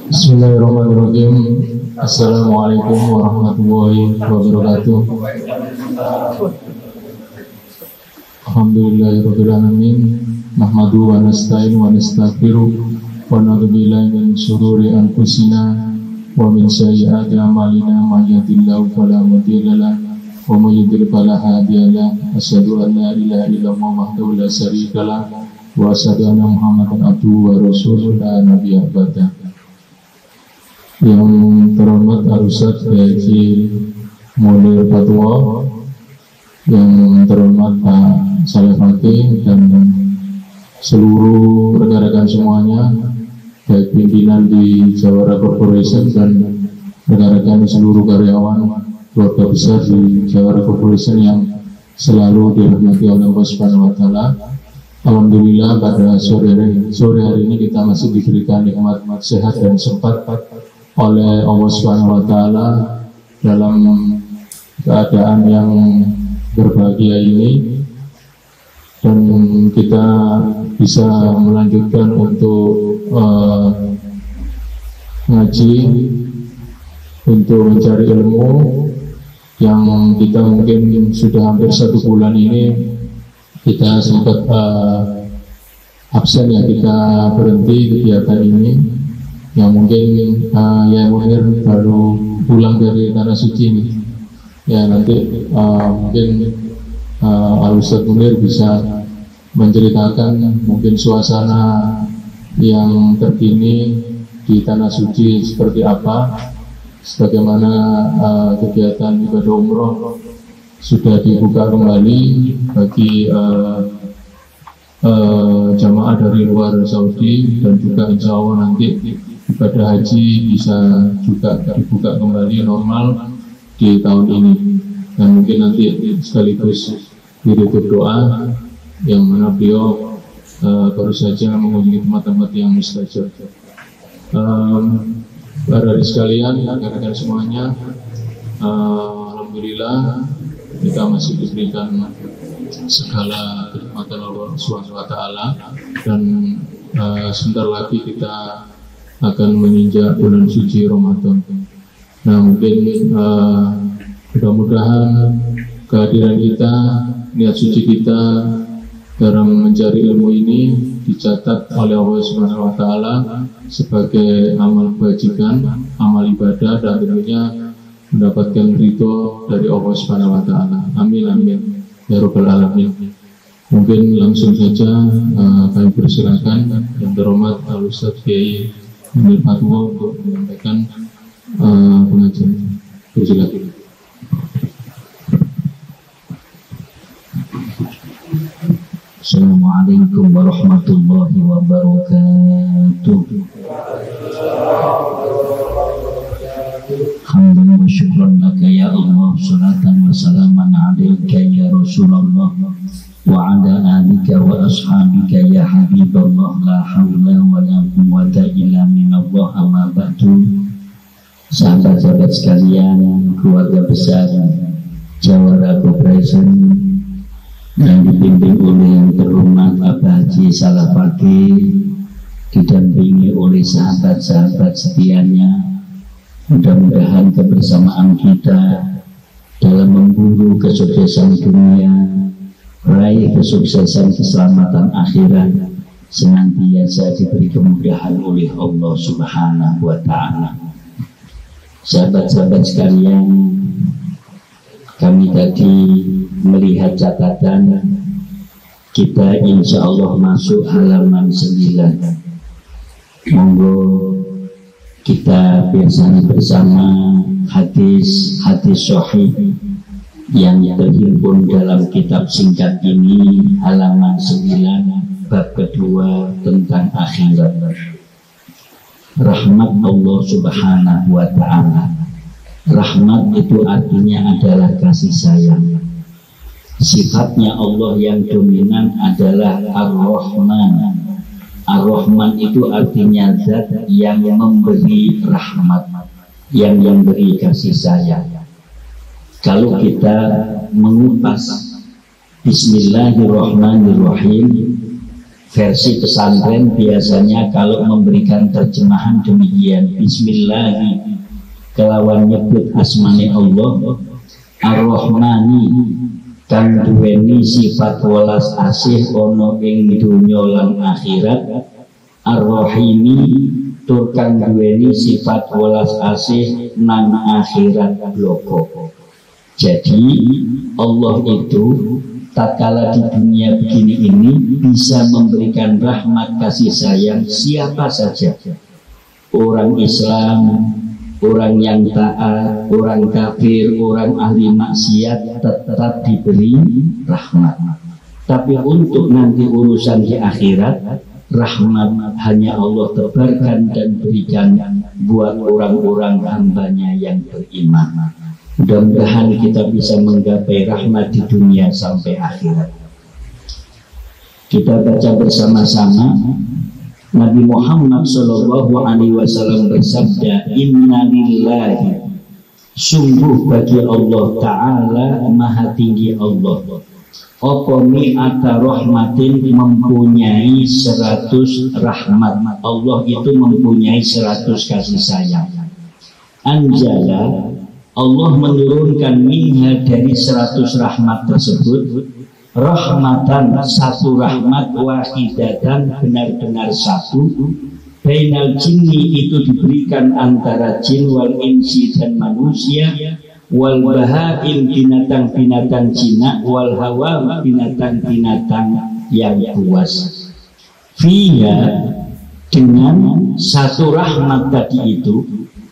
Bismillahirrahmanirrahim. Assalamualaikum warahmatullahi wabarakatuh. Alhamdulillahirabbil alamin. Nahmadu wa nasta'inu wa nastaghfiruh wa na'udzu billahi min shururi anfusina wa min sayyiati a'malina. May yahdihillahu fala mudilla lahu wa may yudlil fala hadiya lahu. Asyhadu an la ilaha illallah wahdahu la syarika lahu wa asyhadu anna Muhammadan abduhu wa rasuluhu la nabiyya ba'da. Yang terhormat Al-Ustaz Haji Munir Fatwa, yang terhormat Pak Saleh Fakih, dan seluruh rekan-rekan semuanya, baik pimpinan di Jawara Corporation dan rekan-rekan seluruh karyawan keluarga besar di Jawara Corporation yang selalu dirahmati oleh Allah Subhanahu wa Ta'ala. Alhamdulillah pada sore hari ini kita masih diberikan nikmat sehat dan sempat oleh Allah Subhanahu wa Ta'ala dalam keadaan yang berbahagia ini, dan kita bisa melanjutkan untuk ngaji, untuk mencari ilmu yang kita mungkin sudah hampir 1 bulan ini kita sempat absen, ya, kita berhenti kegiatan ini. Yang mungkin yang Munir baru pulang dari Tanah Suci ini, ya, nanti mungkin Al-Ustaz Munir bisa menceritakan mungkin suasana yang terkini di Tanah Suci seperti apa, sebagaimana kegiatan ibadah umroh sudah dibuka kembali bagi jamaah dari luar Saudi, dan juga insya Allah nanti ibadah haji bisa juga dibuka kembali normal di tahun ini. Dan mungkin nanti sekaligus ditutup doa, yang mana beliau baru saja mengunjungi tempat-tempat yang mustajab. Para sekalian, rekan-rekan semuanya, alhamdulillah kita masih diberikan segala kenikmatan Allah Subhanahu wa Ta'ala, dan sebentar lagi kita akan menginjak bulan suci Ramadan. Nah, mungkin mudah-mudahan kehadiran kita, niat suci kita dalam mencari ilmu ini dicatat oleh Allah Subhanahu wa Ta'ala sebagai amal kebajikan, amal ibadah, dan tentunya mendapatkan ridho dari Allah Subhanahu wa Ta'ala. Amin amin ya rabbal alamin. Mungkin langsung saja kami persilakan yang terhormat Al-Ustaz Kiai Munir Fatwa untuk menyampaikan pengajian. Persilakan. Assalamualaikum warahmatullahi wabarakatuh. Hamdan wa syukran laka ya Allah, salatan wa salaman alaika ya Rasulullah, wa ala alika wa ashabika ya Habiballah, la hawla wa la quwwata illa minallah, amma ba'du. Sahabat-sahabat sekalian, keluarga besar Jawara Corporation yang dipimpin oleh yang terhormat Abah Haji Saleh Fakih, didampingi oleh sahabat-sahabat setianya. Mudah-mudahan kebersamaan kita dalam memburu kesuksesan dunia, raih kesuksesan keselamatan akhirat, senantiasa diberi kemudahan oleh Allah Subhanahu wa Ta'ala. Sahabat-sahabat sekalian, kami tadi melihat catatan, kita insya Allah masuk halaman 9. Monggo kita biasanya bersama hadis-hadis sahih yang terhimpun dalam kitab singkat ini, halaman 9, bab kedua tentang akhirat. Rahmat Allah Subhanahu wa Ta'ala. Rahmat itu artinya adalah kasih sayang. Sifatnya Allah yang dominan adalah Ar-Rahman. Ar-Rahman itu artinya zat yang memberi rahmat, yang memberi kasih sayang. Kalau kita mengupas Bismillahirrahmanirrahim, versi pesantren biasanya kalau memberikan terjemahan demikian: Bismillahi kelawan nyebut asmane Allah, Ar-Rahmani kang duweni sifat welas asih ana ing dunya lan akhirat, Ar-Rahimi tur kang duweni sifat welas asih nang akhirat bloko. Jadi Allah itu tatkala di dunia begini ini bisa memberikan rahmat kasih sayang siapa saja, orang Islam, orang yang taat, orang kafir, orang ahli maksiat tetap diberi rahmat. Tapi untuk nanti urusan di akhirat, rahmat hanya Allah tebarkan dan berikan buat orang-orang hambanya yang beriman. Mudah-mudahan kita bisa menggapai rahmat di dunia sampai akhirat. Kita baca bersama-sama. Nabi Muhammad SAW bersabda, Inna lillahi, sungguh bagi Allah Ta'ala maha tinggi Allah, apa mi'ata rahmatin, mempunyai 100 rahmat. Allah itu mempunyai 100 kasih sayang. Anjala, Allah menurunkan minha dari 100 rahmat tersebut, rahmatan, satu rahmat, wahidatan, benar-benar satu, bainal jinni, itu diberikan antara jin wal insi dan manusia, wal bahaim, binatang-binatang jinak, wal hawa, binatang-binatang yang buas. Fiha, dengan satu rahmat tadi itu,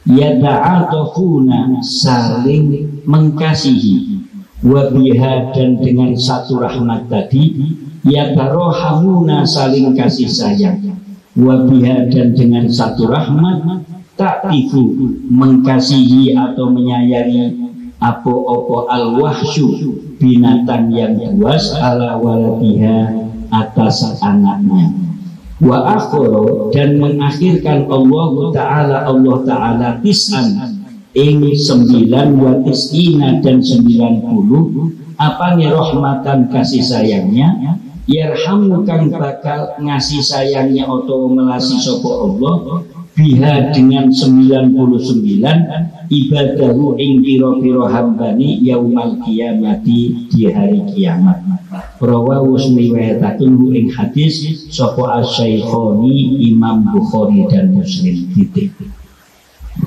yata'atafuna, saling mengasihi, wabiha, dan dengan satu rahmat tadi, yatarohamuna, saling kasih sayang, wabiha, dan dengan satu rahmat, ta'tifu, mengasihi atau menyayangi apa-apa al-wahsyu, binatang yang buas, ala waladiha, atas anaknya. Wa akhoro, dan mengakhirkan Allah Ta'ala tis'an ing 9 wa tis'ina, dan 90, apa nih rahmatan kasih sayangnya, yarhamu kang bakal ngasih sayangnya atau melasi sopo Allah, biha dengan 99, ibadahu ing piro-piro hambani yaumal kiamati, di hari kiamat. Rawahu riwayatun ing hadis sapa asy-Syaikhoni, Imam Bukhari dan Muslim.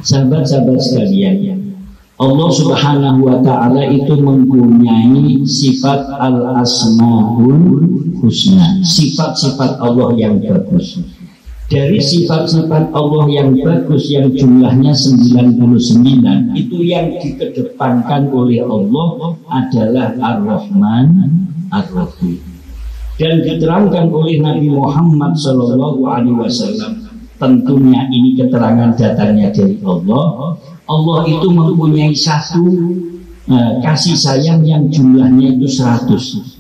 Sahabat-sahabat sekalian, Allah Subhanahu wa Ta'ala itu mempunyai sifat al-asmaul husna, sifat-sifat Allah yang bagus. Dari sifat-sifat Allah yang bagus yang jumlahnya 99, itu yang dikedepankan oleh Allah adalah Ar-Rahman, Ar-Rahim. Dan diterangkan oleh Nabi Muhammad SAW, tentunya ini keterangan datangnya dari Allah. Allah itu mempunyai satu kasih sayang yang jumlahnya itu 100.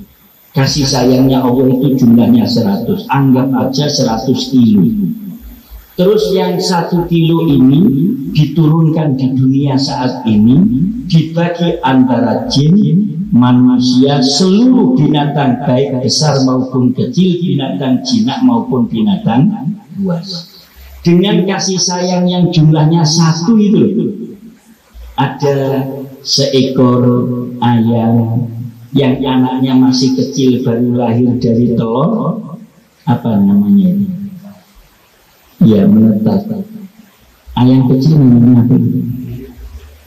Kasih sayangnya Allah itu jumlahnya 100. Anggap aja 100 kilo. Terus yang 1 kilo ini diturunkan di dunia saat ini, dibagi antara jin, manusia, seluruh binatang, baik besar maupun kecil, binatang jinak maupun binatang buas. Dengan kasih sayang yang jumlahnya 1 itu, ada seekor ayam yang anaknya masih kecil, baru lahir dari telur, apa namanya ini? Ya, menetas. Ayam kecil namanya apa?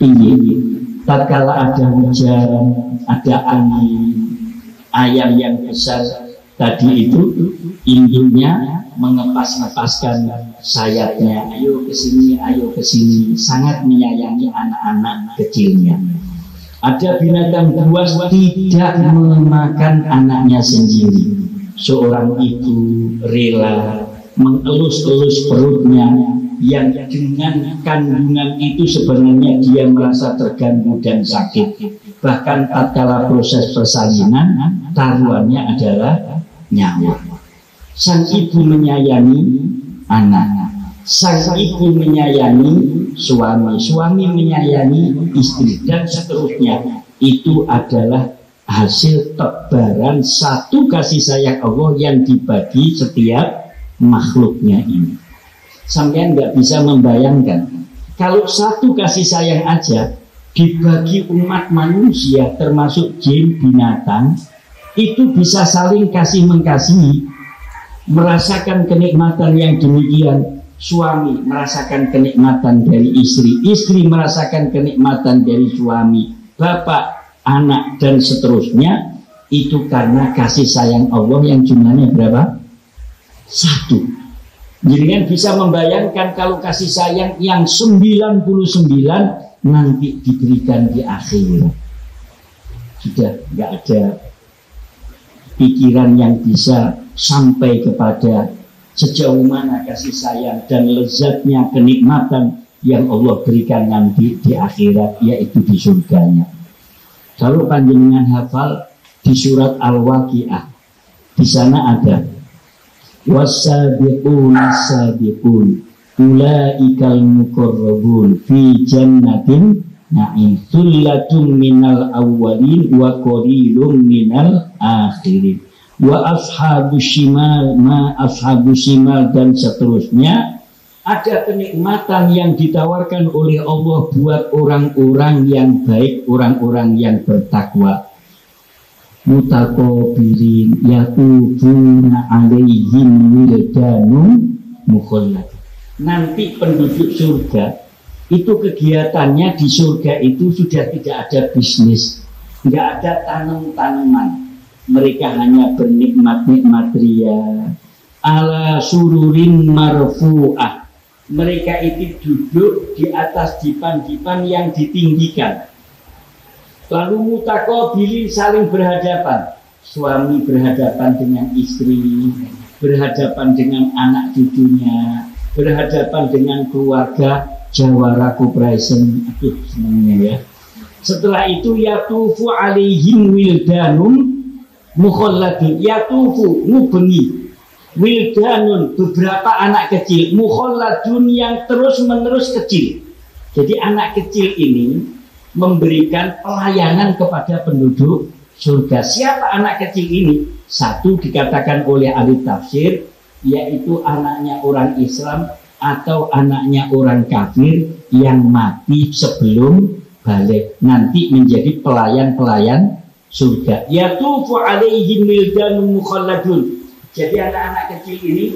Tinggi. Tatkala ada hujan, ada angin, ayam yang besar tadi itu induknya mengepas-ngepaskan sayapnya, ayo ke sini, sangat menyayangi anak-anak kecilnya. Ada binatang buas tidak memakan anaknya sendiri. Seorang ibu rela mengelus-elus perutnya yang dengan kandungan itu sebenarnya dia merasa terganggu dan sakit. Bahkan tatkala proses persalinan, taruhannya adalah nyawa. Sang ibu menyayangi anak, sang ibu menyayangi suami, suami menyayangi istri, dan seterusnya. Itu adalah hasil tebaran satu kasih sayang Allah yang dibagi setiap makhluknya ini. Sampean nggak bisa membayangkan kalau satu kasih sayang aja dibagi umat manusia termasuk jin, binatang, itu bisa saling kasih mengasihi, merasakan kenikmatan yang demikian. Suami merasakan kenikmatan dari istri, istri merasakan kenikmatan dari suami, bapak, anak, dan seterusnya. Itu karena kasih sayang Allah yang jumlahnya berapa? Satu. Jadi kan bisa membayangkan kalau kasih sayang yang 99 nanti diberikan di akhirat. Sudah nggak ada pikiran yang bisa sampai kepada sejauh mana kasih sayang dan lezatnya kenikmatan yang Allah berikan nanti di akhirat, yaitu di surganya. Kalau panjenengan hafal di surat Al-Waqiah, di sana ada wasabiqun sabiqun ulaikal muqarrabun fi jannatin na'im thullatun minal awwalin wa qalilun minal akhirin wa ashabus shimal ma ashabus shimal, dan seterusnya. Ada kenikmatan yang ditawarkan oleh Allah buat orang-orang yang baik, orang-orang yang bertakwa. Mutaqabilin yatufuna alaihim wildanun mukhallad. Nanti penduduk surga itu kegiatannya di surga itu sudah tidak ada bisnis, nggak ada tanam-tanaman. Mereka hanya bernikmat-nikmat ria ala sururin marfu'ah. Mereka itu duduk di atas dipan-dipan yang ditinggikan. Lalu mutaqabilin, saling berhadapan. Suami berhadapan dengan istri, berhadapan dengan anak cucunya, berhadapan dengan keluarga. Jawara Corporation, aduh senangnya ya. Setelah itu yatufu alaihim wildanun mukhalladun, yatufu ngubengi wildanun, beberapa anak kecil, mukhalladun yang terus menerus kecil. Jadi anak kecil ini memberikan pelayanan kepada penduduk surga. Siapa anak kecil ini? Satu dikatakan oleh ahli tafsir, yaitu anaknya orang Islam atau anaknya orang kafir yang mati sebelum balik, nanti menjadi pelayan-pelayan surga. Yatufu alaihim wildanun mukhalladun. Jadi anak-anak kecil ini,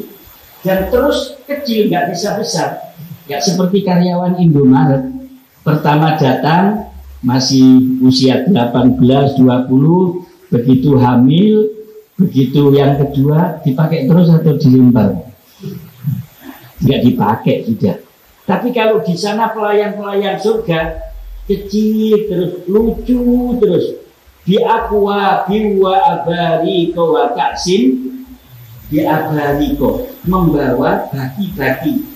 dan terus kecil, nggak bisa besar, nggak seperti karyawan Indomaret. Pertama datang masih usia 18-20, begitu hamil, begitu yang kedua dipakai terus atau dilempar? Nggak dipakai sudah. Tapi kalau di sana pelayan-pelayan surga kecil terus, lucu terus, biaqwa biwa abariko wa kaksin, biabariko, membawa baki-baki.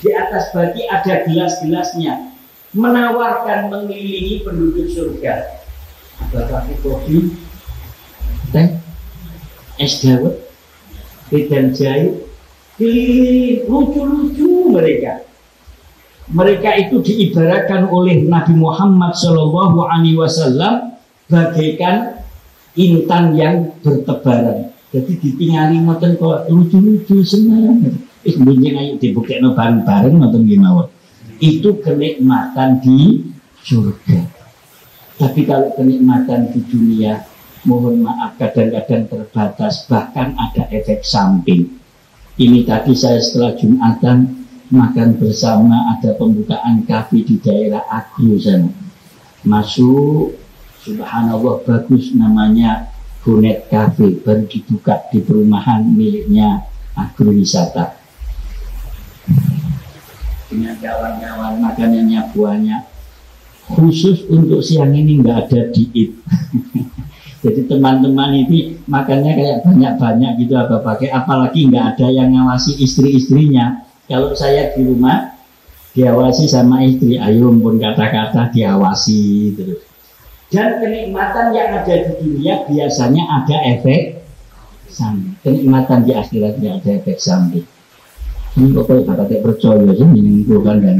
Di atas baki ada gelas-gelasnya, menawarkan mengelilingi penduduk surga. Ada pakai kopi, teh, es dawet, wedang jahe, lucu-lucu mereka. Mereka itu diibaratkan oleh Nabi Muhammad SAW bagaikan intan yang bertebaran. Jadi ditinggali ngoten kok lucu-lucu senang. Mungkin ayo dibuktekno bareng-bareng ngoten nggih mawon. Itu kenikmatan di surga. Tapi kalau kenikmatan di dunia, mohon maaf kadang-kadang terbatas, bahkan ada efek samping. Ini tadi saya setelah Jumatan makan bersama, ada pembukaan kafe di daerah Agro sana. Masuk, subhanallah bagus, namanya Bonet Cafe, baru dibuka di perumahan miliknya agrowisata. Dengan kawan-kawan, makanannya banyak. Khusus untuk siang ini nggak ada diet. Jadi teman-teman ini makannya kayak banyak-banyak gitu apa pakai, apalagi nggak ada yang ngawasi istri-istrinya. Kalau saya di rumah diawasi sama istri, ayo pun kata-kata diawasi terus. Dan kenikmatan yang ada di dunia biasanya ada efek samping. Kenikmatan di akhirat tidak ada efek samping. Ini pokoknya kata percaya sih menimbulkan dan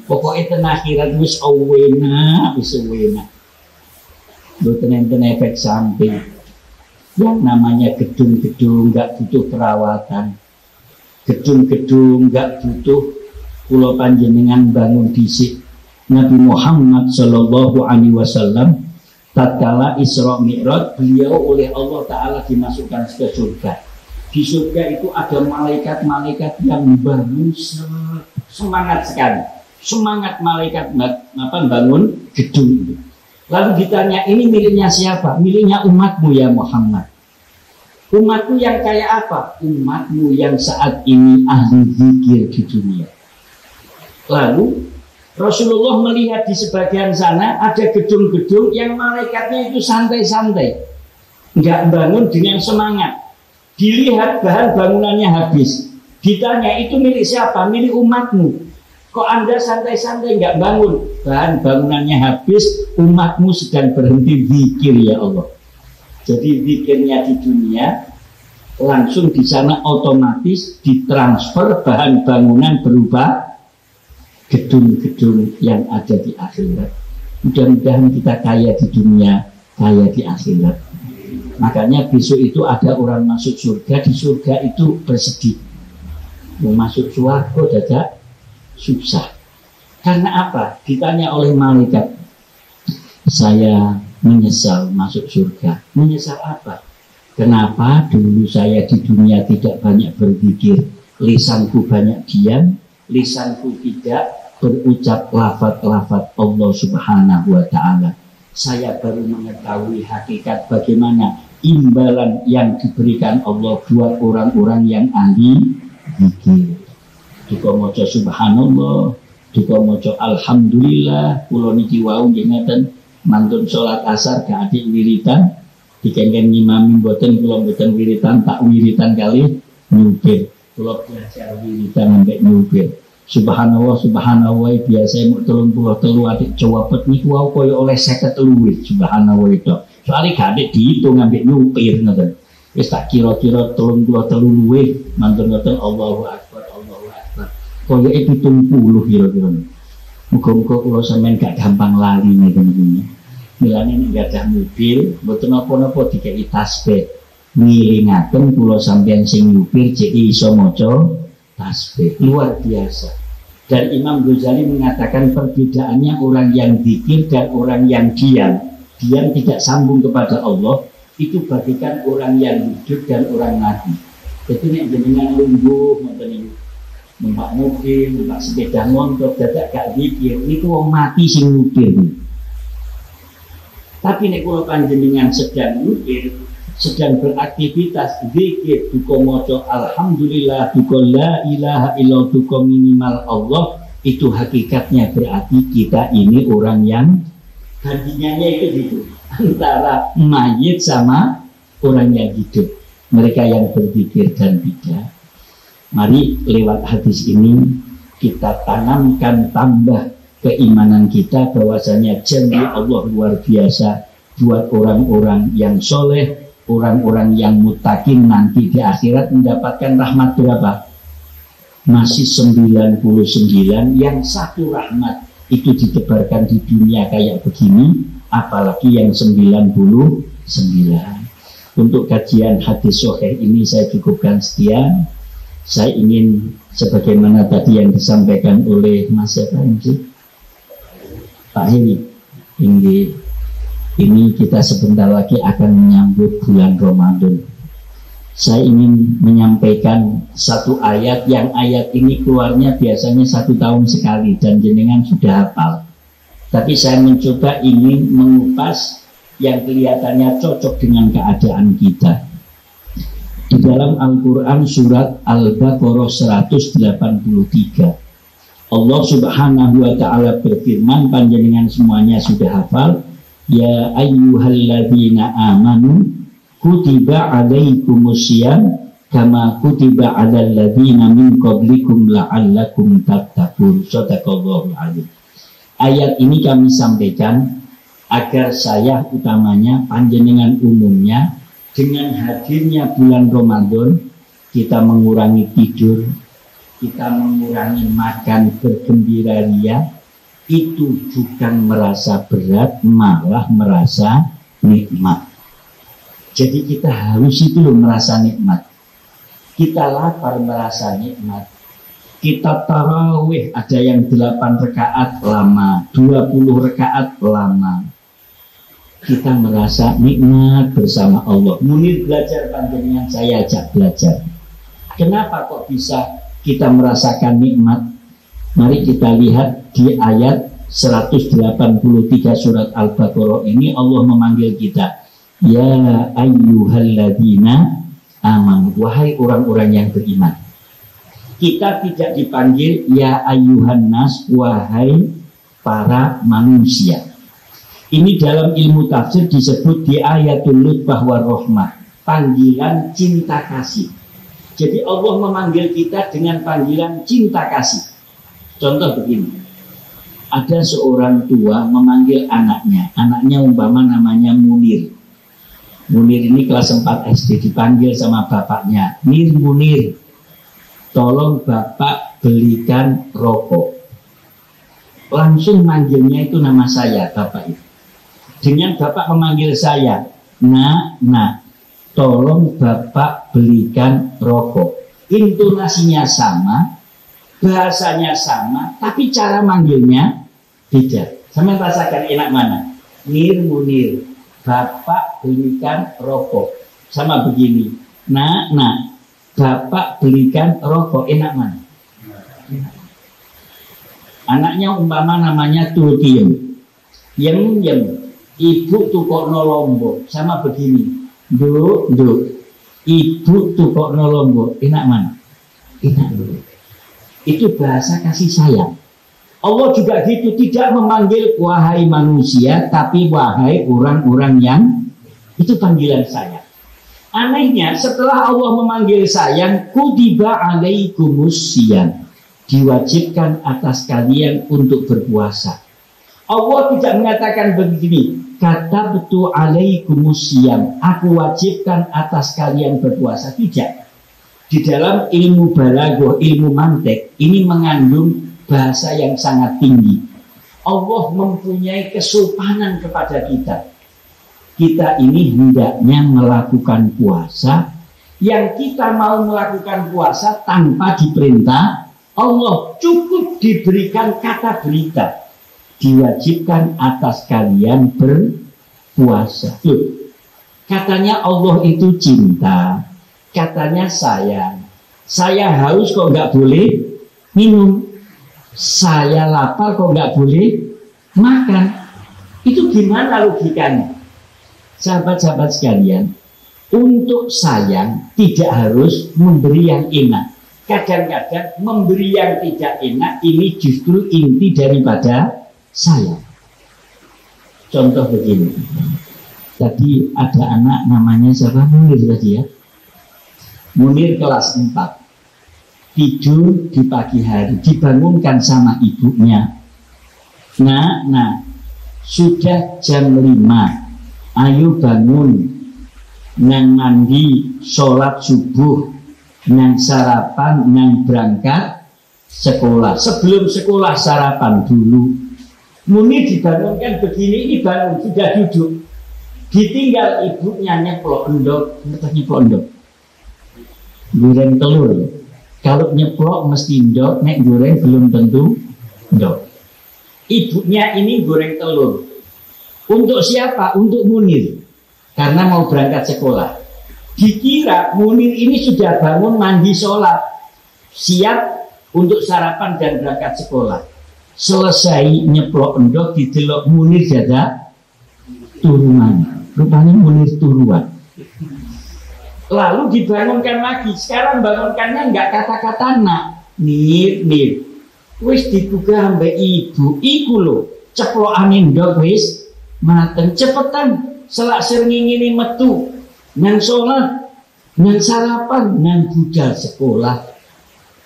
pokoknya ten akhirat wis enak, wis enak. Mboten enten efek samping. Yang namanya gedung-gedung nggak butuh perawatan. Gedung-gedung nggak butuh kula panjenengan bangun dhisik. Nabi Muhammad Shallallahu Alaihi Wasallam tatkala Isra Mi'raj, beliau oleh Allah Ta'ala dimasukkan ke surga. Di surga itu ada malaikat-malaikat yang bangun semangat sekali. Semangat malaikat bangun gedung itu. Lalu ditanya, ini miliknya siapa? Miliknya umatmu ya Muhammad. Umatmu yang kayak apa? Umatmu yang saat ini ahli zikir di dunia. Lalu Rasulullah melihat di sebagian sana ada gedung-gedung yang malaikatnya itu santai-santai, nggak bangun dengan semangat. Dilihat bahan bangunannya habis. Ditanya, itu milik siapa? Milik umatmu. Kok Anda santai-santai nggak bangun? Bahan bangunannya habis, umatmu sedang berhenti zikir ya Allah. Jadi zikirnya di dunia, langsung di sana otomatis ditransfer bahan bangunan berupa gedung-gedung yang ada di akhirat. Mudah-mudahan kita kaya di dunia, kaya di akhirat. Makanya besok itu ada orang masuk surga, di surga itu bersedih. Mau masuk surga dadak susah. Karena apa? Ditanya oleh malaikat, saya menyesal masuk surga. Menyesal apa? Kenapa dulu saya di dunia tidak banyak berzikir, lisanku banyak diam, lisanku tidak berucap lafaz-lafaz Allah Subhanahu wa Ta'ala. Saya baru mengetahui hakikat bagaimana imbalan yang diberikan Allah buat orang-orang yang ahli zikir. Duka maca subhanallah, duka maca alhamdulillah. Kula niki wau nggih ngaten, mantun salat asar gak adik wiritan, dikengken ngimami mboten, kula mboten wiritan, tak wiritan kali nyupir. Kula belajar wiritan sampai nyupir. Subhanallah, subhanallah biasa mau 33 adik cowapet niku wau koyo oleh 53 wit subhanallah itu. Soale gak adik diitung ambek nyupir ngoten. Wis tak kira-kira 33 wit mantun ngoten Allahu akbar. Koyo 70 kira-kira. Muga-muga kula sampean gak gampang lali ngeten iki. Milane nek gadah mobil, mboten napa-napa dikeki tasbih. Ngilingaken kula sampean sing nyupir cek iso maca tasbih. Luar biasa. Dan Imam Ghazali mengatakan perbedaannya orang yang zikir dan orang yang diam. Diam tidak sambung kepada Allah, itu bagikan orang yang hidup dan orang mati. Jadi nek jenengan lungguh ngoten niku. Numpak mobil, numpak sepeda motor, dadak gak zikir, niku wong mati sing nyupir. Tapi nek kula panjenengan sedang nyupir, sedang beraktivitas zikir, duka maca alhamdulillah, duka la ilaha illallah, duka minimal Allah, itu hakikatnya berarti kita ini orang yang gantinya itu antara mayit sama orang yang hidup, mereka yang berzikir dan tidak. Mari lewat hadis ini kita tanamkan, tambah keimanan kita bahwasanya janji Allah luar biasa buat orang-orang yang soleh, orang-orang yang muttaqin nanti di akhirat mendapatkan rahmat berapa? Masih 99, yang satu rahmat itu ditebarkan di dunia kayak begini, apalagi yang 99. Untuk kajian hadis sahih ini saya cukupkan sekian. Saya ingin sebagaimana tadi yang disampaikan oleh Mas Pak Heri, ini kita sebentar lagi akan menyambut bulan Ramadan. Saya ingin menyampaikan satu ayat, yang ayat ini keluarnya biasanya 1 tahun sekali dan jenengan sudah hafal. Tapi saya mencoba ingin mengupas yang kelihatannya cocok dengan keadaan kita. Di dalam Al-Quran surat Al-Baqarah 183, Allah Subhanahu wa Ta'ala berfirman, panjenengan semuanya sudah hafal, ya ayyuhalladzina amanu kutiba alaikumusiyam kama kutiba alal ladzina min qablikum la'allakum tattaqun. Shadaqallahul adzim. Ayat ini kami sampaikan agar saya utamanya, panjenengan umumnya, dengan hadirnya bulan Ramadan kita mengurangi tidur, kita mengurangi makan bergembira ria, itu bukan merasa berat, malah merasa nikmat. Jadi kita harus itu loh merasa nikmat. Kita lapar merasa nikmat. Kita tarawih ada yang 8 rakaat lama, 20 rakaat lama. Kita merasa nikmat bersama Allah. Munir belajar panjenengan, saya ajak belajar. Kenapa kok bisa kita merasakan nikmat? Mari kita lihat di ayat 183 surat Al-Baqarah ini Allah memanggil kita. Ya ayyuhalladzina amanu, wahai orang-orang yang beriman. Kita tidak dipanggil ya ayyuhan nas, wahai para manusia. Ini dalam ilmu tafsir disebut di ayatul lutfah warahmah, panggilan cinta kasih. Jadi Allah memanggil kita dengan panggilan cinta kasih. Contoh begini, ada seorang tua memanggil anaknya umpama namanya Munir. Munir ini kelas 4 SD, dipanggil sama bapaknya, Munir, tolong bapak belikan rokok. Langsung manggilnya itu nama saya, bapak itu. Dengan bapak memanggil saya, nak, tolong bapak belikan rokok. Intonasinya sama, bahasanya sama, tapi cara manggilnya beda. Sama rasakan enak mana? Munir, bapak belikan rokok. Sama begini, nak, bapak belikan rokok, enak mana? Anaknya umpama namanya Tulkiem, Yem, ibu tukokno lombok. Sama begini, Nduk, ibu tukokno lombok, enak mana? Enak dulu. Itu bahasa kasih sayang. Allah juga gitu, tidak memanggil wahai manusia, tapi wahai orang-orang yang, itu panggilan sayang. Anehnya setelah Allah memanggil sayang, kutiba alaikumus siyam, diwajibkan atas kalian untuk berpuasa. Allah tidak mengatakan begini, katabtu alaikumus siyam, aku wajibkan atas kalian berpuasa. Tidak. Di dalam ilmu balaghah, ilmu mantik, ini mengandung bahasa yang sangat tinggi. Allah mempunyai kesopanan kepada kita. Kita ini hendaknya melakukan puasa, yang kita mau melakukan puasa tanpa diperintah Allah, cukup diberikan kata berita, diwajibkan atas kalian berpuasa. Loh, katanya Allah itu cinta, katanya sayang. Saya haus kok nggak boleh minum, saya lapar kok nggak boleh makan. Itu gimana logikanya? Sahabat-sahabat sekalian, untuk sayang tidak harus memberi yang enak. Kadang-kadang memberi yang tidak enak ini justru inti daripada sayang. Contoh begini, tadi ada anak namanya siapa? Munir tadi ya. Munir kelas 4, tidur di pagi hari, dibangunkan sama ibunya. Nah, sudah jam 5, ayo bangun, nang mandi, sholat subuh, nang sarapan, nang berangkat sekolah. Sebelum sekolah sarapan dulu. Munir dibangunkan begini, ini bangun, sudah duduk. Ditinggal ibunya nyeplok endok, nyeplok endok. Goreng telur. Kalau nyeplok mesti endok, nek goreng belum tentu endok. Ibunya ini goreng telur. Untuk siapa? Untuk Munir. Karena mau berangkat sekolah. Dikira Munir ini sudah bangun, mandi, sholat, siap untuk sarapan dan berangkat sekolah. Selesai nyeplok endok, didelok Munir jada turunan. Rupanya Munir turuan. Lalu dibangunkan lagi. Sekarang bangunkannya enggak kata-kata nak. Nir. Wis dibuka mbak ibu. Iku lho, ceplokan endok wis mateng, cepetan selak srengenge metu nang sholat, nang sarapan, nang budal sekolah.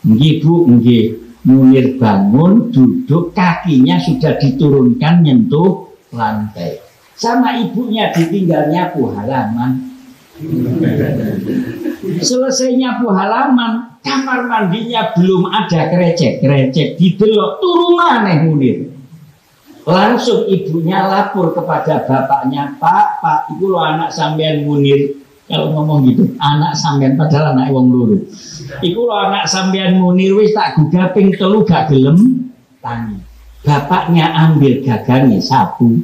Nggih Bu, nggih. Munir bangun, duduk, kakinya sudah diturunkan nyentuh lantai. Sama ibunya ditinggal nyapu halaman. Selesai nyapu halaman, kamar mandinya belum ada krecek, didelok turu maneh Munir. Langsung ibunya lapor kepada bapaknya, Pak, itu lo anak sampean Munir. Kalau ngomong gitu, anak sampean padahal anak wong loro. Iku lo anak sampean Munir wis tak gugah ping 3 gak gelem tangi. Bapaknya ambil gagangnya sapu.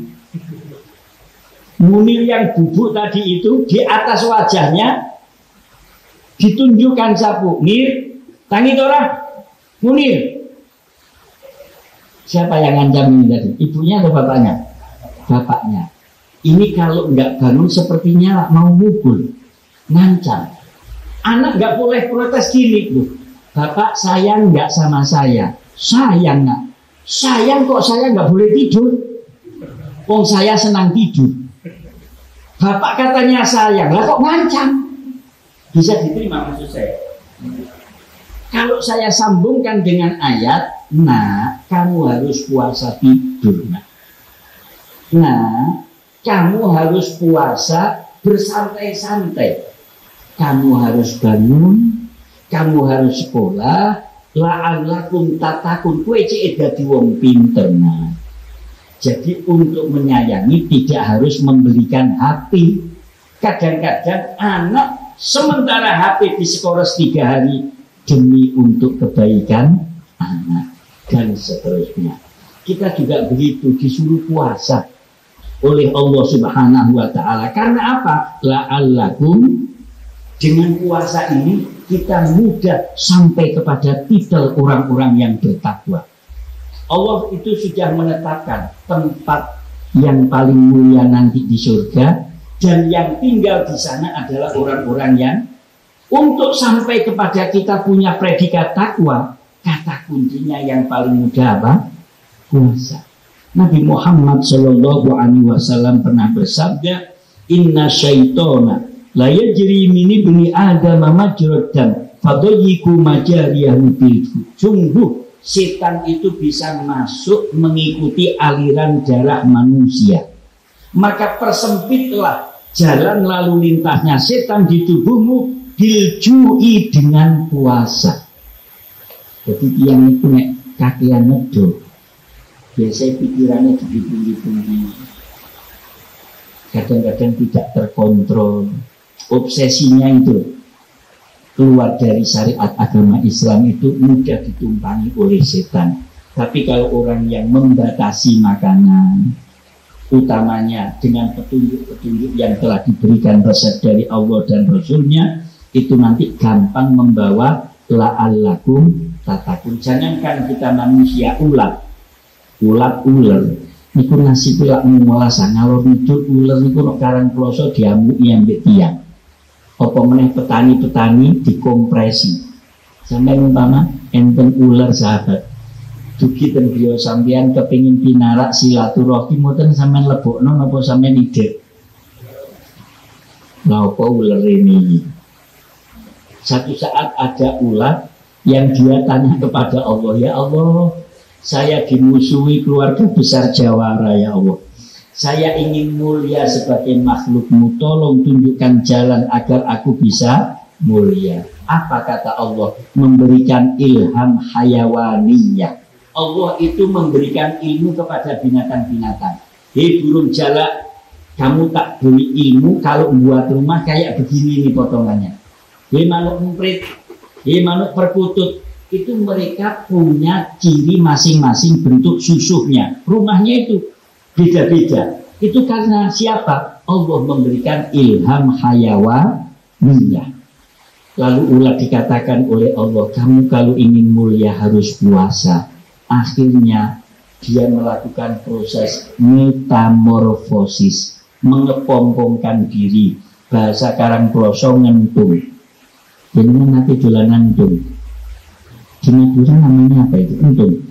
Munir yang bubuk tadi itu di atas wajahnya ditunjukkan sapu. Nir, tangi tora. Munir. Siapa yang ngancam ini tadi? Ibunya atau bapaknya? Bapaknya. Ini kalau nggak bangun sepertinya mau mukul, ngancam. Anak nggak boleh protes gini, loh. Bapak sayang nggak sama saya? Sayang nggak? Sayang kok saya nggak boleh tidur? Wong saya senang tidur. Bapak katanya sayang, lah kok ngancam? Bisa diterima maksud saya? Kalau saya sambungkan dengan ayat, nah, kamu harus puasa tidur. Nah, kamu harus puasa bersantai-santai. Kamu harus bangun, kamu harus sekolah, la'allakum tatakun. Kowe cek dadi wong pinter. Nah. Jadi untuk menyayangi tidak harus membelikan HP. Kadang-kadang anak sementara HP diskores 3 hari demi untuk kebaikan anak dan seterusnya. Kita juga begitu disuruh puasa oleh Allah Subhanahu wa taala. Karena apa? La'allakum, dengan puasa ini kita mudah sampai kepada titel orang-orang yang bertakwa. Allah itu sudah menetapkan tempat yang paling mulia nanti di surga, dan yang tinggal di sana adalah orang-orang yang, untuk sampai kepada kita punya predikat takwa, kata kuncinya yang paling mudah apa? Puasa. Nabi Muhammad SAW pernah bersabda, Inna syaitona la yajri min ibni Adam majrad dam fadayyiku majariyahu bil. Sungguh setan itu bisa masuk mengikuti aliran darah manusia. Maka persempitlah jalan lalu lintasnya setan di tubuhmu biljui, dengan puasa. Jadi yang itu nek kakian nedo, biasanya pikirannya tinggi-tinggi, kadang-kadang tidak terkontrol, obsesinya itu keluar dari syariat agama Islam itu mudah ditumpangi oleh setan. Tapi kalau orang yang membatasi makanan, utamanya dengan petunjuk-petunjuk yang telah diberikan resep dari Allah dan Rasulnya, itu nanti gampang membawa la'allakum tatakun. Jangankan kita manusia, ulat ular niku nasib lak ngolasan ngalor ngidul ular niku nek karang kloso diamuki ambek tiang. Apa meneh petani-petani dikompresi. Sampai umpama enten ular sahabat, dugi ten griya sampean kepengin pinarak silaturahmi mboten sampean lebokno napa sampean ide. Lah apa ular ini? Satu saat ada ular yang dia tanya kepada Allah, ya Allah, saya dimusuhi keluarga besar Jawara, ya Allah. Saya ingin mulia sebagai makhlukmu, tolong tunjukkan jalan agar aku bisa mulia. Apa kata Allah? Memberikan ilham hayawaniyah. Allah itu memberikan ilmu kepada binatang-binatang. Hei burung jalak, kamu tak beri ilmu kalau buat rumah kayak begini nih potongannya. Hei manuk emprit, hei manuk perkutut, itu mereka punya ciri masing-masing bentuk susuhnya. Rumahnya itu beda-beda. Itu karena siapa? Allah memberikan ilham hayawaniyah. Lalu ulat dikatakan oleh Allah, kamu kalau ingin mulia harus puasa. Akhirnya dia melakukan proses metamorfosis, mengepompongkan diri. Bahasa karang kloso ngentung. Jadi nanti dolanan entung. Di Madura namanya apa itu? Entung.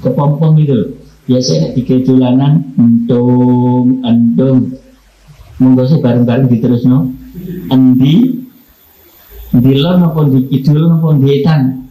Kepompong itu. Biasanya di dolanan entung. Monggo sih bareng-bareng diterus no. Endi lor napa di kidul napa di etan.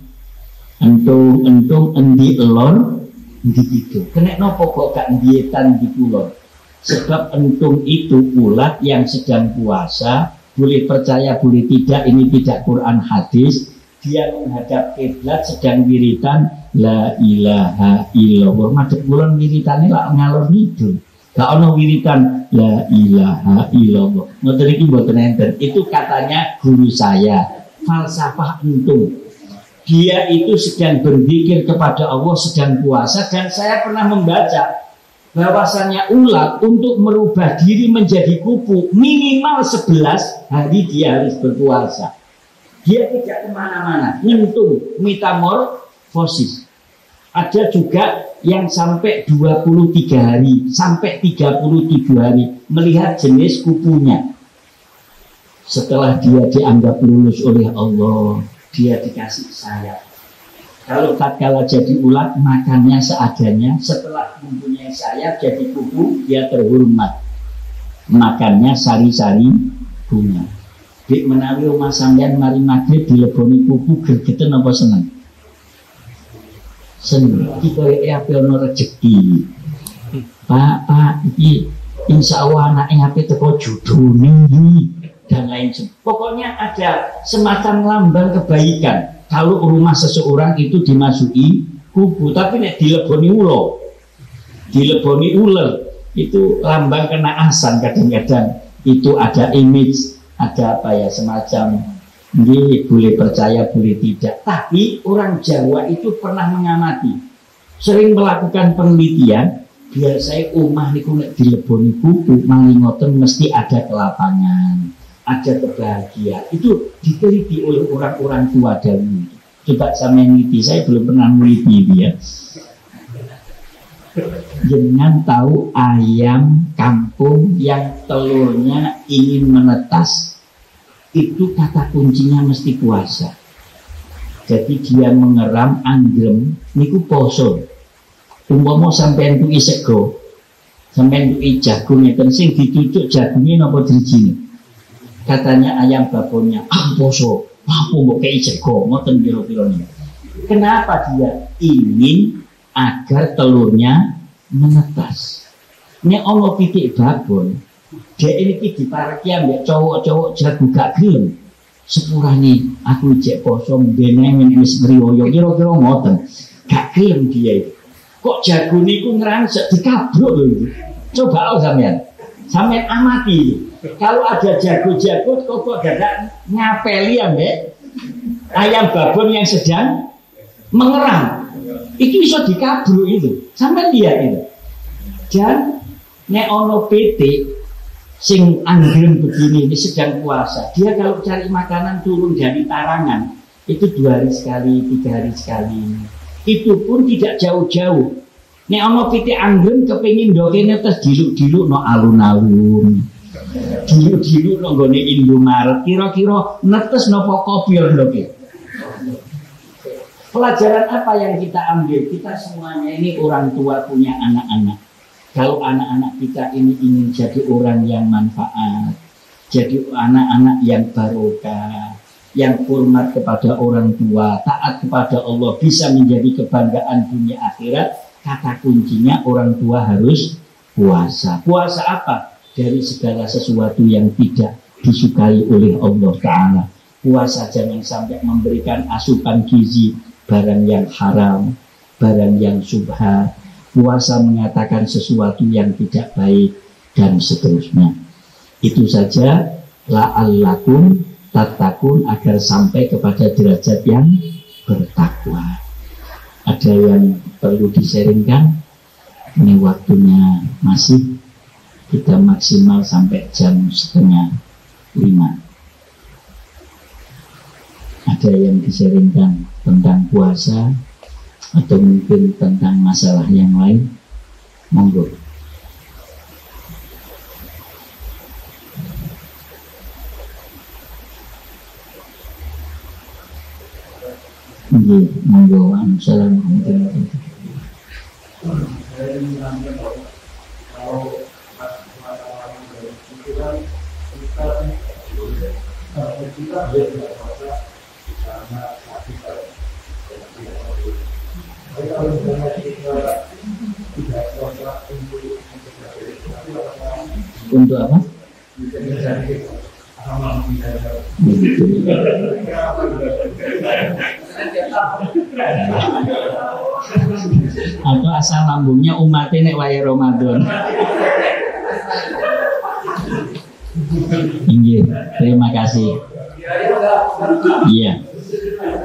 Entung endi lor endi kidul. Kena napa kok gak endi etan di kulon. Sebab entung itu ulat yang sedang puasa. Boleh percaya boleh tidak, ini tidak Quran hadis. dia menghadap kiblat sedang wiritan la ilaha illallah. Madhep kula wiritane lak ngalor ngidul. Gak ono wiritan la ilaha illallah. Ngoten iki mboten enten. Itu katanya guru saya. Falsafah entum. Dia itu sedang berzikir kepada Allah, sedang puasa, dan saya pernah membaca bahwasannya ulat untuk merubah diri menjadi kupu minimal 11 hari dia harus berpuasa. Dia tidak kemana-mana, nyentuh metamorfosis. Ada juga yang sampai 23 hari, sampai 37 hari melihat jenis kupunya. Setelah dia dianggap lulus oleh Allah, dia dikasih sayap. Kalau tatkala jadi ulat, makannya seadanya. Setelah mempunyai sayap jadi kupu, dia terhormat. Makannya sari-sari bunga. Dik menawi omah sampeyan mari maghrib dileboni kupu gregeten apa seneng? Seneng. Iki koyo ape ono rejeki. Pak, iki insyaallah anake ape teko judone dan lain sebagainya. Pokoknya ada semacam lambang kebaikan. Kalau rumah seseorang itu dimasuki kubu, tapi nek dileboni ular, itu lambang kenaasan kadang-kadang. Itu ada image, ada apa ya, semacam ini boleh percaya boleh tidak. Tapi orang Jawa itu pernah mengamati, sering melakukan penelitian. Biasanya omah niku nek dileboni kubu, mari ngoten mesti ada kelapangan, ada kebahagiaan. Itu diteliti oleh orang-orang tua dahulu. Coba sama meneliti, saya belum pernah meneliti dia. Jangan tahu ayam kampung yang telurnya ingin menetas, itu kata kuncinya mesti puasa. Jadi dia mengeram anggrem niku poso. Umpama sampean tuki sego, sampean tuki jagung ngeten sing ditucuk jagungnya napa drijine. Katanya ayam babonnya, poso, apa mbok kei sego, ngoten kira-kira niku. Kenapa dia ingin agar telurnya menetas? Nek ana pitik babon, dhek iki dipareki ambek cowok-cowok jago gak gelem. Sepurane aku jek poso mbeneng wis ngriyoyo kira-kira ngoten. Gak gelem dia itu. Kok jago niku ngrangsek dikabruk lho itu. Coba sampean. Sampean amati. Kalau ada jago-jago kok gak ngapeli ambek ayam babon yang sedang mengeram. Itu bisa dikabruk itu. Sampean lihat itu. Dan nek ono PT sing anggrem begini ini sedang puasa, dia kalau cari makanan turun dari tarangan itu 2 hari sekali, 3 hari sekali. Itu pun tidak jauh-jauh. Nek ono pitik anggrem kepengin ndokene terus diluk-diluk no alun-alun. Diluk-diluk no nggone Indomaret, kira-kira netes napa kopi ndoke. Pelajaran apa yang kita ambil? Kita semuanya ini orang tua punya anak-anak. Kalau anak-anak kita ini ingin jadi orang yang manfaat, jadi anak-anak yang barokah, yang hormat kepada orang tua, taat kepada Allah, bisa menjadi kebanggaan dunia akhirat, kata kuncinya orang tua harus puasa. Puasa apa? Dari segala sesuatu yang tidak disukai oleh Allah Ta'ala. Puasa jangan sampai memberikan asupan gizi barang yang haram, barang yang syubhat. Puasa mengatakan sesuatu yang tidak baik dan seterusnya. Itu saja la'allakum tattaqun, agar sampai kepada derajat yang bertakwa. Ada yang perlu diseringkan? Ini waktunya masih, kita maksimal sampai jam 4:30. Ada yang diseringkan tentang puasa atau mungkin tentang masalah yang lain? Monggo. Monggo. Assalamualaikum. Untuk apa? Atau asal lambungnya umatnya nek waya Ramadan. Inggih, terima kasih. Iya.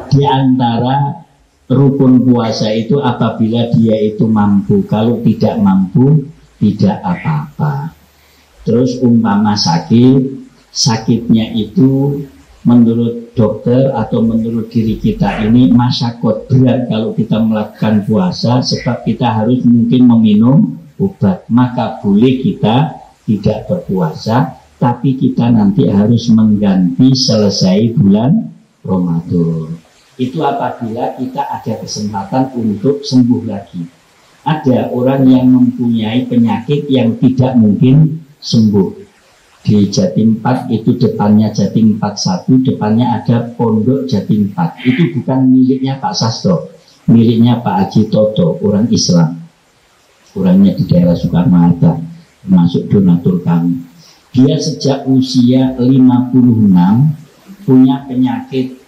Di antara rukun puasa itu apabila dia itu mampu. Kalau tidak mampu, tidak apa-apa. Terus umpama sakit, sakitnya itu menurut dokter atau menurut diri kita ini masyakot berat kalau kita melakukan puasa, sebab kita harus mungkin meminum obat, maka boleh kita tidak berpuasa, tapi kita nanti harus mengganti selesai bulan Ramadan. Itu apabila kita ada kesempatan untuk sembuh lagi. Ada orang yang mempunyai penyakit yang tidak mungkin sembuh. Di Jatim 4 itu depannya Jatim 41, depannya ada Pondok Jatim 4. Itu bukan miliknya Pak Sastro, miliknya Pak Haji Toto, orang Islam. Orangnya di daerah Soekarno-Hatta, termasuk donatur kami. Dia sejak usia 56 punya penyakit,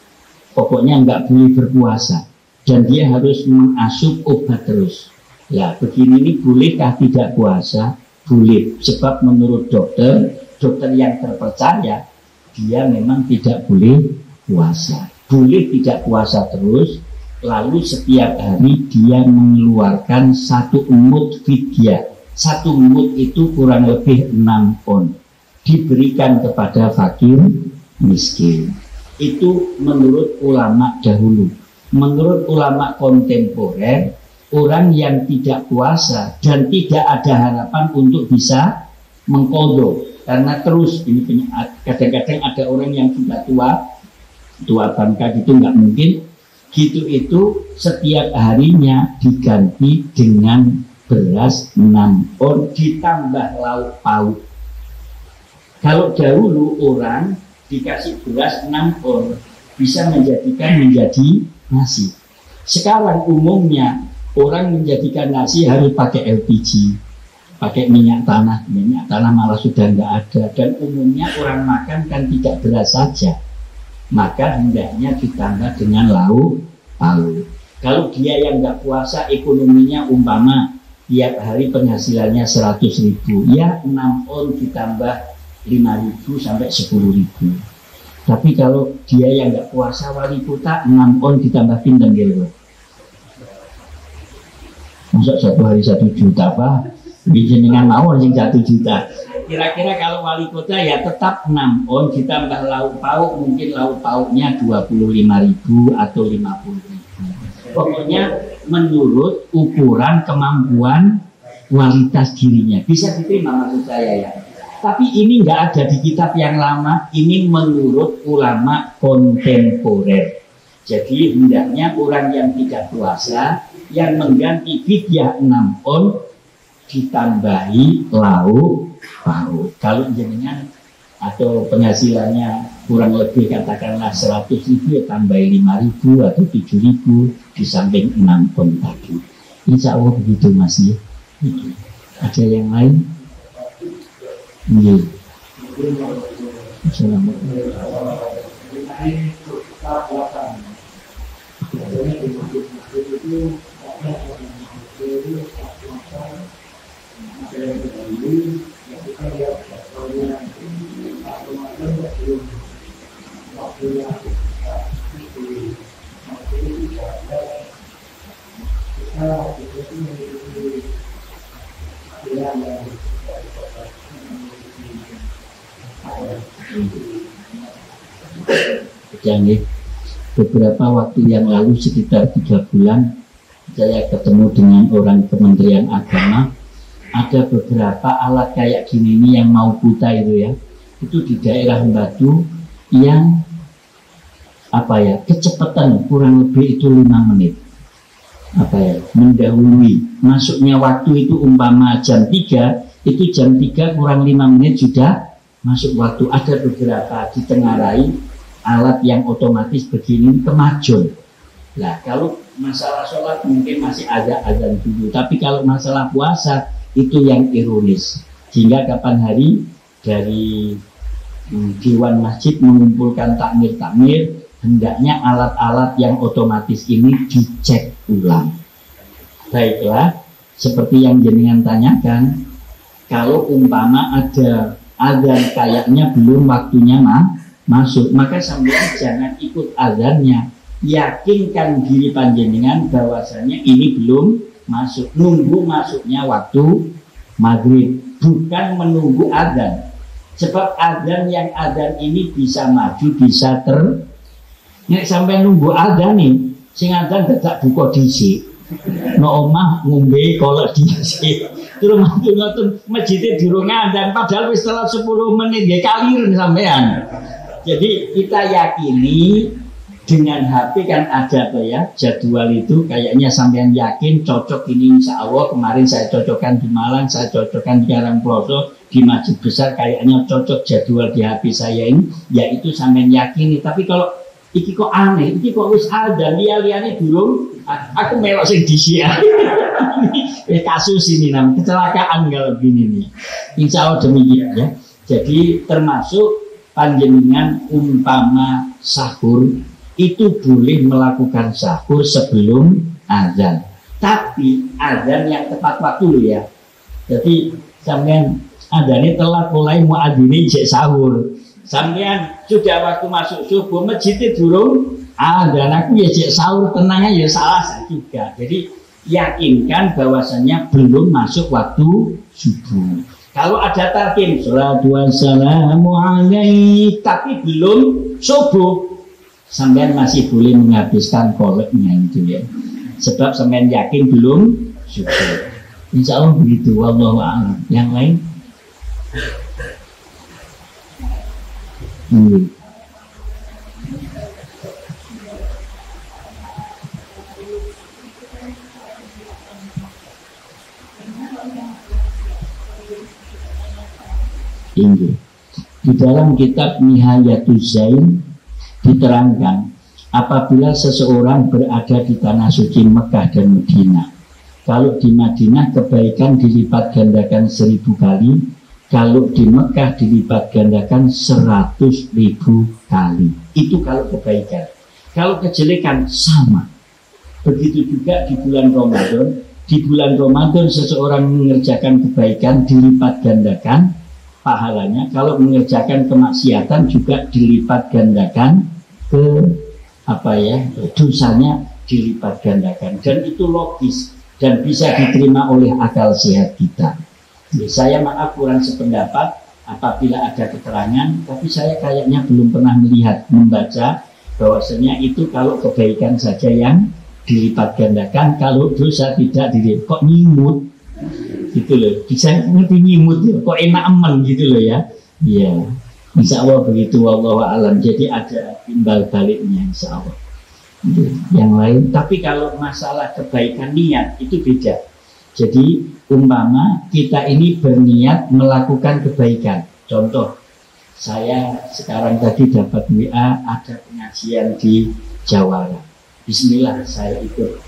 pokoknya nggak boleh berpuasa, dan dia harus mengasup obat terus. Ya, begini ini bolehkah tidak puasa? Boleh, sebab menurut dokter yang terpercaya, dia memang tidak boleh puasa. Boleh tidak puasa terus, lalu setiap hari dia mengeluarkan 1 mud fidyah. 1 mud itu kurang lebih 6 on. Diberikan kepada fakir miskin. Itu menurut ulama dahulu. Menurut ulama kontemporer, orang yang tidak puasa dan tidak ada harapan untuk bisa mengqadha. Karena terus ini kadang-kadang ada orang yang sudah tua bangka gitu, nggak mungkin gitu, itu setiap harinya diganti dengan beras 6 on ditambah lauk pauk. Kalau dahulu orang dikasih beras 6 on bisa menjadi nasi. Sekarang umumnya orang menjadikan nasi harus pakai LPG, pakai minyak tanah malah sudah nggak ada, dan umumnya orang makan kan tidak beras saja, maka hendaknya ditambah dengan lauk pauk. Kalau dia yang nggak puasa, ekonominya umpama tiap hari penghasilannya 100.000, ya 6 on ditambah 5.000 sampai 10.000. Tapi kalau dia yang nggak puasa wali kota, 6 on ditambah pinten gitu. Masuk 1 hari 1 juta Pak, jenengan mau sing 1 juta. Kira-kira kalau wali kota ya tetap 6 on ditambah lauk pauk, mungkin lauk pauknya 25.000 atau 50.000. Pokoknya menurut ukuran kemampuan kualitas dirinya. Bisa diterima maksud saya ya. Tapi ini nggak ada di kitab yang lama, ini menurut ulama kontemporer. Jadi hendaknya orang yang tidak puasa yang mengganti fidyah 6 on ditambahi lauk pauk. Kalau jenengan atau penghasilannya kurang lebih katakanlah 100.000, ya tambahi 5.000 atau 7.000 di samping 6 on tadi. Insya Allah begitu Mas ya. Ada yang lain? Iya. Assalamualaikum. Jadi beberapa waktu yang lalu sekitar 3 bulan saya ketemu dengan orang Kementerian Agama. Ada beberapa alat kayak gini nih yang mau buta itu ya, itu di daerah Batu yang kecepatan kurang lebih itu 5 menit mendahului masuknya waktu. Itu umpama jam 3, itu jam 3 kurang 5 menit sudah masuk waktu. Ada beberapa ditengarai alat yang otomatis begini kemajon. Nah kalau masalah sholat mungkin masih ada azan dulu, tapi kalau masalah puasa itu yang ironis. Hingga kapan hari dari Dewan masjid mengumpulkan takmir-takmir, hendaknya alat-alat yang otomatis ini dicek ulang. Baiklah, seperti yang jenengan tanyakan, kalau umpama ada azan kayaknya belum waktunya masuk, maka sampean jangan ikut azannya, yakinkan diri panjenengan bahwasanya ini belum masuk, nunggu masuknya waktu maghrib, bukan menunggu azan. Sebab azan yang azan ini bisa maju, bisa nek sampai nunggu azan nih, sing azan tidak buka dhisik. No omah ngombe kolak dhisik. Terus ngoten masjidnya durung azan padahal wis telat 10 menit nggih kaliren sampean. Jadi kita yakini dengan HP kan ada tuh ya jadwal itu, kayaknya sampean yakin cocok ini, insya Allah kemarin saya cocokkan di Malang, saya cocokkan di Karangploso, di masjid besar kayaknya cocok jadwal di HP saya ini, yaitu sampean yakini. Tapi kalau iki kok aneh, iki kok wis ada liane durung, aku melok sing disia. Kasus ini namanya kecelakaan kalau gini nih. Insya Allah demikian ya. Jadi termasuk panjenengan umpama sahur itu boleh melakukan sahur sebelum azan, tapi azan yang tepat waktu loh ya. Jadi sampean azannya telat mulai muadzini jek sahur, sampean sudah waktu masuk subuh masjidnya durung azan, aku ya jek sahur tenangnya ya salah juga. Jadi yakinkan bahwasanya belum masuk waktu subuh. Kalau ada talqin sholatu wassalamu alaik tapi belum subuh, sampean masih boleh menghabiskan koleknya itu ya. Sebab sampean yakin belum subuh. Insya Allah begitu. Wallahu a'lam. Yang lain? Ini di dalam kitab Nihayatuz Zain diterangkan, apabila seseorang berada di tanah suci Mekah dan Madinah, kalau di Madinah kebaikan dilipat gandakan 1000 kali, kalau di Mekah dilipat gandakan 100.000 kali. Itu kalau kebaikan. Kalau kejelekan sama. Begitu juga di bulan Ramadan. Di bulan Ramadan seseorang mengerjakan kebaikan dilipat gandakan pahalanya, kalau mengerjakan kemaksiatan juga dilipat gandakan dosanya dilipat gandakan, dan itu logis dan bisa diterima oleh akal sehat kita. Saya maaf kurang sependapat apabila ada keterangan, tapi saya kayaknya belum pernah membaca bahwasanya itu kalau kebaikan saja yang dilipat gandakan, kalau dosa tidak dilipat. Kok nyimut gitu loh, bisa ngerti nyimut ya, kok enak aman gitu loh ya. Iya, insya Allah begitu. Wallahu a'lam. Jadi ada timbal baliknya insya Allah. Yang lain, tapi kalau masalah kebaikan niat itu beda. Jadi umpama kita ini berniat melakukan kebaikan. Contoh, saya sekarang tadi dapat WA ada pengajian di Jawara. Bismillah saya ikut.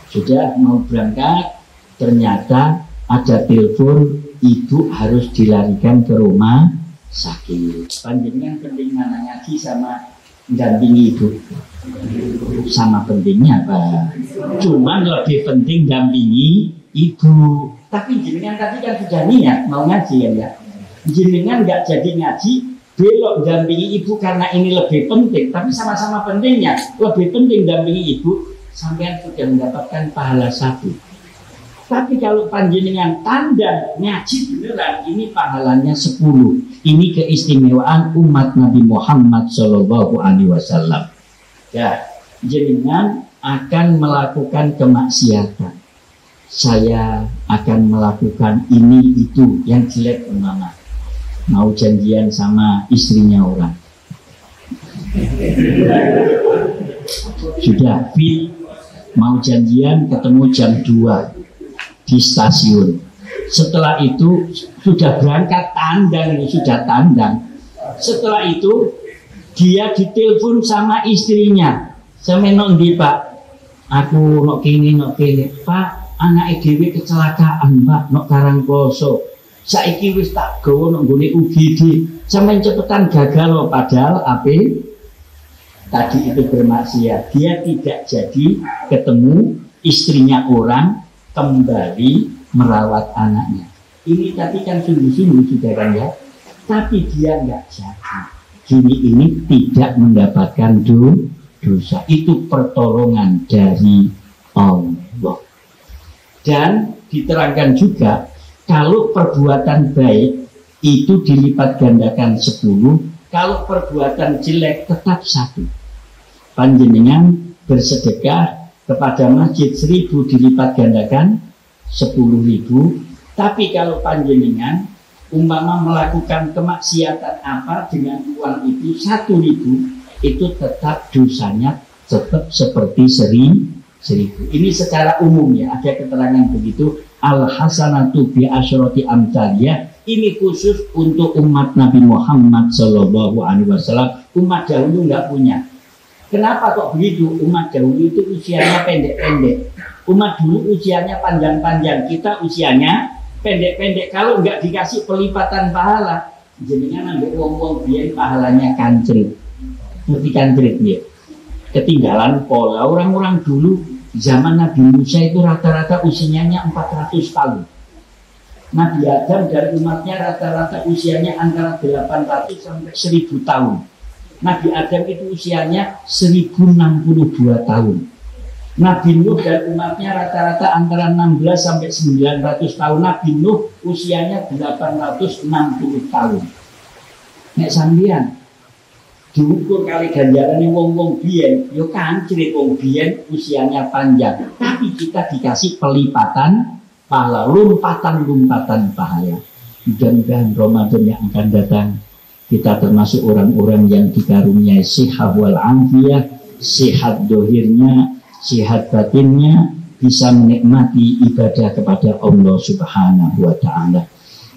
Sudah mau berangkat, ternyata ada telepon, ibu harus dilarikan ke rumah sakit. Panjenengan penting mana ngaji sama dampingi ibu? Sama pentingnya Pak. Cuman lebih penting dampingi ibu. Tapi jenengan tadi kan sudah niat mau ngaji ya. Jenengan nggak jadi ngaji, belok dampingi ibu karena ini lebih penting. Tapi sama-sama pentingnya, lebih penting dampingi ibu. Sampean sudah mendapatkan pahala 1. Tapi kalau panjenengan tanda ngaji beneran, ini pahalanya 10. Ini keistimewaan umat Nabi Muhammad SAW. Ya, jenengan akan melakukan kemaksiatan, saya akan melakukan ini itu yang jelek umpama. Mau janjian sama istrinya orang, sudah fit, mau janjian ketemu jam 2 di stasiun. Setelah itu sudah berangkat tandang, sudah tandang. Setelah itu dia ditelepon sama istrinya, "Sampe nok ndi, Pak?" "Aku nok kene, Pak. Anak dhewe kecelakaan, Pak, nok Karangploso. Saiki wis tak gawa nok nggone UGD." sampai cepetan gagal loh, padahal ape tadi itu bermaksiat. Dia tidak jadi ketemu istrinya orang, kembali merawat anaknya. Ini tapi kan sungguh-sungguh sudah kan ya. Tapi dia nggak jadi. Gini ini tidak mendapatkan dosa. Itu pertolongan dari Allah. Dan diterangkan juga kalau perbuatan baik itu dilipat gandakan 10, kalau perbuatan jelek tetap 1. Panjenengan bersedekah kepada masjid 1000 dilipat gandakan 10.000. Tapi kalau panjenengan umpama melakukan kemaksiatan apa dengan uang itu 1.000, itu tetap dosanya tetap seperti 1.000. Ini secara umum ya, ada keterangan begitu. Al-hasanatu bi asyrati amsaliyah. Ini khusus untuk umat Nabi Muhammad Sallallahu Alaihi Wasallam. Umat dahulu nggak punya. Kenapa kok begitu? Umat dahulu itu usianya pendek-pendek. Umat dulu usianya panjang-panjang. Kita usianya pendek-pendek. Kalau nggak dikasih pelipatan pahala, jenengan ambil wong-wong biyen pahalanya kancrit. Ngerti kancrit ya? Ketinggalan pola orang-orang dulu. Zaman Nabi Musa itu rata-rata usianya 400 tahun. Nabi Adam dari umatnya rata-rata usianya antara 800 sampai 1000 tahun. Nabi Adam itu usianya 1062 tahun. Nabi Nuh dan umatnya rata-rata antara 16 sampai 900 tahun. Nabi Nuh usianya 860 tahun. Nek sampeyan diukur kali ganjarannya wong-wong biyen, yo kancrit wong biyen usianya panjang. Tapi kita dikasih pelipatan pahala, lompatan-lompatan pahala. Mudah-mudahan Ramadan yang akan datang kita termasuk orang-orang yang dikaruniai sehat wal afiyah, sehat dohirnya, sehat batinnya, bisa menikmati ibadah kepada Allah Subhanahu wa Ta'ala.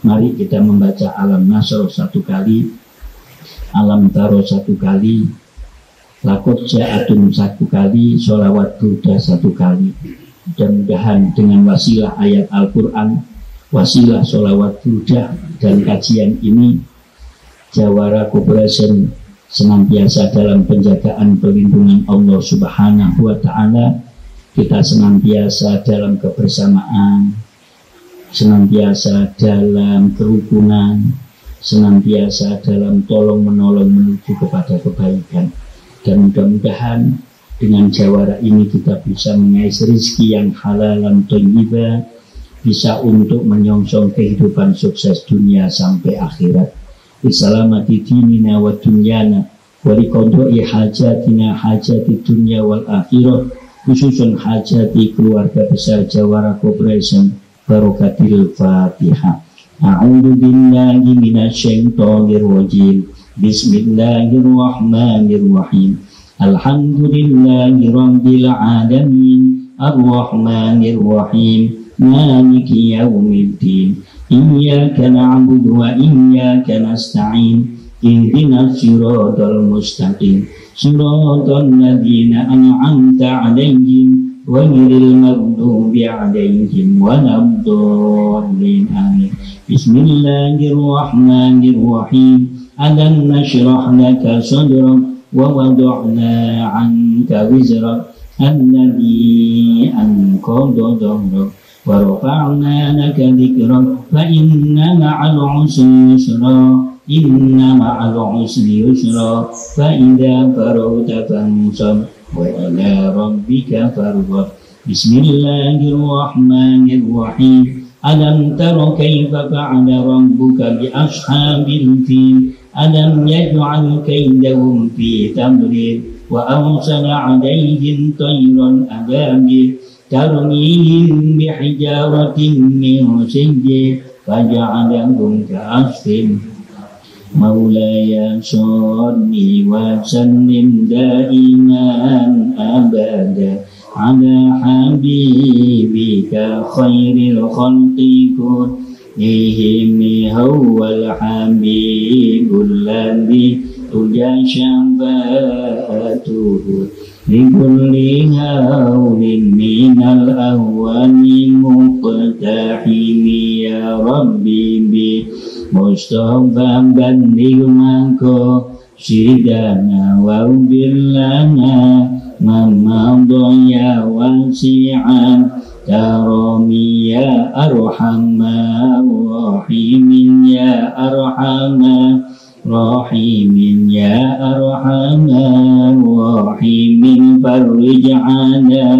Mari kita membaca Alam Nasr 1 kali, Alam Taro 1 kali, Lakot Ja'atun 1 kali, Sholawat Burda 1 kali. Mudah-mudahan dengan wasilah ayat Al-Quran, wasilah sholawat burda dan kajian ini, Jawara Corporation senantiasa dalam penjagaan perlindungan Allah Subhanahu wa Ta'ala. Kita senantiasa dalam kebersamaan, senantiasa dalam kerukunan, senantiasa dalam tolong menolong menuju kepada kebaikan. Dan mudah-mudahan dengan jawara ini kita bisa mengais rezeki yang halal dan thayyibah, bisa untuk menyongsong kehidupan sukses dunia sampai akhirat. Bisalamati dinina wa dunyana wa liqadai hajatina hajati dunya wal akhirah, khususun hajati keluarga besar Jawara Corporation. Barokatil Fatihah. A'udzu billahi minasyaitonir rajim. Bismillahirrahmanirrahim. Alhamdulillahi rabbil alamin. Arrahmanir rahim. Maliki yaumiddin. Iyyaka na'budu wa iyyaka nasta'in. Ihdinas siratal mustaqim. Siratal ladzina an'amta 'alaihim ghairil maghdubi 'alaihim waladdallin. Amin. Bismillahirrahmanirrahim. Alam nashrah laka sadrak wa wada'na 'anka wizrak alladhi anqadha dhahrak wa rafa'na laka dhikrak fa inna ma'al 'usri yusra inna ma'al 'usri yusra fa idza faragta fansab wa ila rabbika farghab. Bismillahirrahmanirrahim. Alam tara kaifa fa'ala rabbuka bi ashabil fil. Alam yaj'al kaydahum fi tadlil wa arsala 'alayhim tayran ababil tarmihim bi hijaratin min sijil faja'alahum ka'asfin. Maulaya sholli wa sallim daiman abada ala habibika khairil khalqi kullihim huwal habibul ladzi tuja syafa'atuhu likulli hawlin minal awwali muqtahimi ya rabbi bi Mustafa bandil mangko sidana wa billana mamadaya wasi'an karami ya arhamar rahimin ya arhamar rahimin ya arhamar rahimin farij ala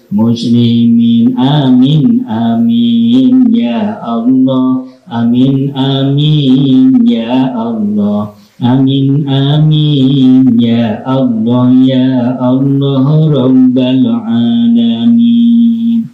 muslimin amin amin ya Allah amin amin ya Allah amin amin ya Allah ya Allah rabbal alamin.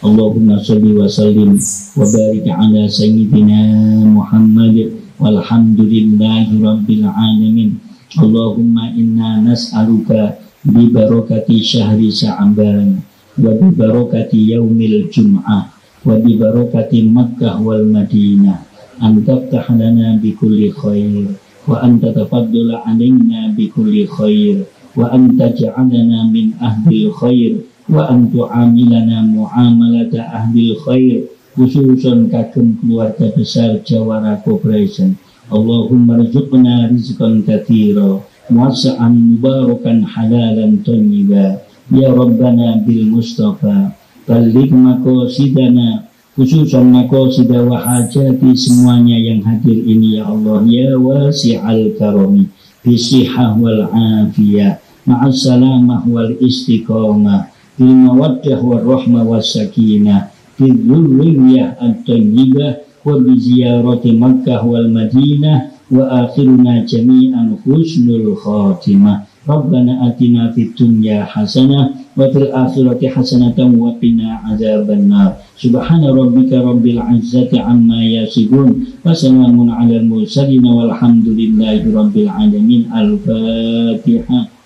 Allahumma salli wa sallim wa barik ala sayyidina Muhammad walhamdulillahi rabbil alamin. Allahumma inna nas'aluka bi barakati syahri Sya'ban wa bi barakati yaumil jum'ah wa bi barakati Makkah wal Madinah an taftah lana bi kulli khair wa an tatafaddala alaina bi kulli khair wa an taj'alana min ahli khair wa an tu'amilana muamalata ahli khair khususan kagem keluarga besar Jawara Corporation. Allahumma rzuqna rizqan katsira muwassa'an mubarakan halalan thayyiba ya rabbana bil mustafa balligh maqasidana khususan maqasida wa hajati semuanya yang hadir ini ya Allah ya wasi'al karami bisihah wal afiyah ma'as salamah wal istiqamah bil mawaddah war rahmah was sakinah bil dzurriyyah at-thayyibah wa bi ziyarati Makkah wal Madinah wa akhiruna jami'an husnul khatimah. Rabbana atina fid dunya hasanah wa fil akhirati hasanatan wa qina adzabannar. Subhana rabbika rabbil izzati amma yasifun wa salamun 'alal mursalin walhamdulillahi rabbil alamin. Al-Fatihah.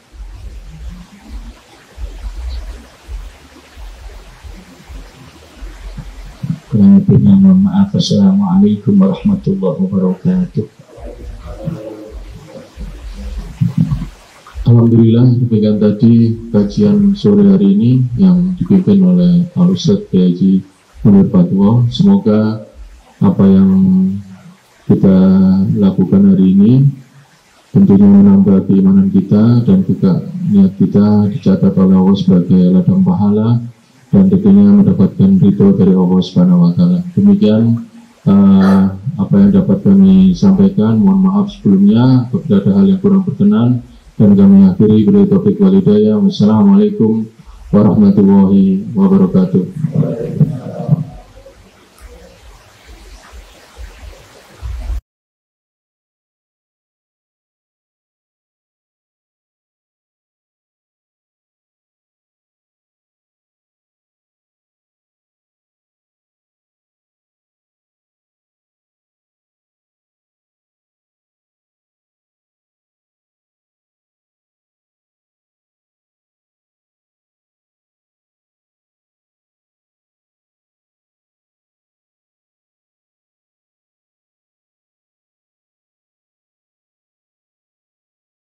Kurang lebihnya mohon maaf. Assalamualaikum warahmatullahi wabarakatuh. Alhamdulillah, demikian tadi kajian sore hari ini yang dipimpin oleh Pak Ustadz Kiai Haji Munir Fatwa. Semoga apa yang kita lakukan hari ini tentunya menambah keimanan kita dan juga niat kita dicatat oleh Allah sebagai ladang pahala dan tentunya mendapatkan ridho dari Allah Subhanahu wa Ta'ala. Demikian apa yang dapat kami sampaikan. Mohon maaf sebelumnya apabila ada hal yang kurang berkenan, dan kami akhiri beri taufik wal hidayah. Wassalamualaikum warahmatullahi wabarakatuh.